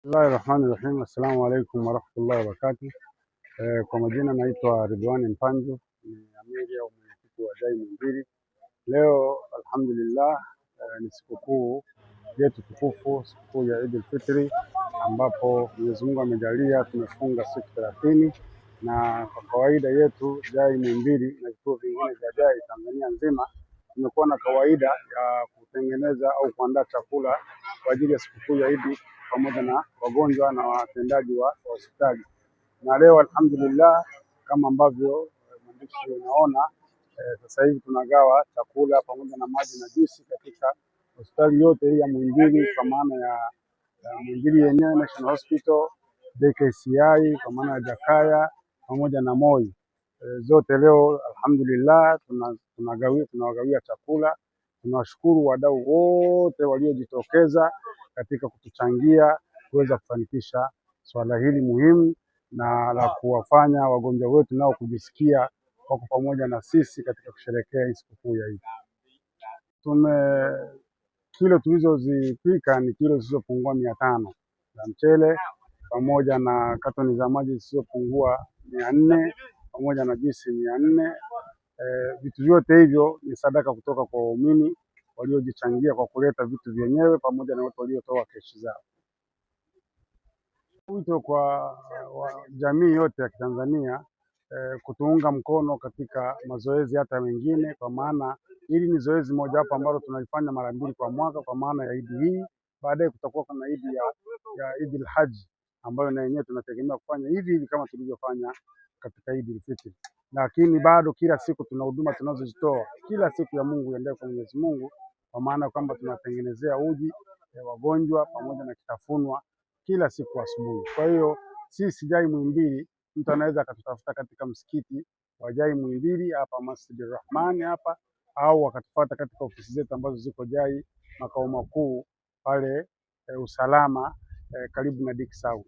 Bismillahi rahmani rahim. Assalamu alaikum warahmatullahi wabarakatuh. Kwa majina naitwa Ridwani Mpanju, ni amiri au mwenyekiti wa Dai Muhimbili. Leo alhamdulillah, ni sikukuu yetu tukufu, sikukuu ya Eid al-Fitri, ambapo Mwenyezi Mungu amejalia tumefunga siku 30, na kwa kawaida yetu Dai Muhimbili na vituo vingine vya Dai Tanzania nzima tumekuwa na kawaida ya kutengeneza au kuandaa chakula kwa ajili ya sikukuu ya Eid pamoja na wagonjwa na watendaji wa hospitali. Na leo alhamdulillah, kama ambavyo mwandishi unaona, sasa hivi tunagawa chakula pamoja na maji na juisi katika hospitali yote hii ya Muhimbili, kwa maana ya Muhimbili yenyewe National Hospital, JKCI kwa maana ya Jakaya pamoja na Moi. Zote leo alhamdulillah tunawagawia chakula. Tunawashukuru wadau wote waliojitokeza katika kutuchangia kuweza kufanikisha swala hili muhimu na la kuwafanya wagonjwa wetu nao kujisikia wako pamoja na sisi katika kusherehekea hii sikukuu ya Eid. Kilo tulizozipika ni kilo zisizopungua 500 za mchele pamoja na katoni za maji zisizopungua 400 pamoja na juisi 400. Vitu vyote hivyo ni sadaka kutoka kwa waumini waliojichangia kwa kuleta vitu vyenyewe pamoja na watu waliotoa keshi zao. Wito kwa jamii yote ya Kitanzania kutuunga mkono katika mazoezi hata mengine, kwa maana hili ni zoezi moja hapo ambalo tunalifanya mara 2 kwa mwaka, kwa maana ya Eid hii. Baadaye kutakuwa kuna Eid ya Eid al-Hajj ambayo na yenyewe tunategemea kufanya hivi kama tulivyofanya katika Eid al-Fitr. Lakini bado kila siku tuna huduma tunazozitoa kila siku ya Mungu iendelee kwa Mwenyezi Mungu, kwa maana kwamba tunatengenezea uji wagonjwa pamoja na kitafunwa kila siku asubuhi. Kwa hiyo sisi Dai Muhimbili, mtu anaweza akatutafuta katika msikiti wa Dai Muhimbili hapa Masjid Rahman hapa, au akatufuata katika ofisi zetu ambazo ziko Dai makao makuu pale Usalama karibu na Dick South.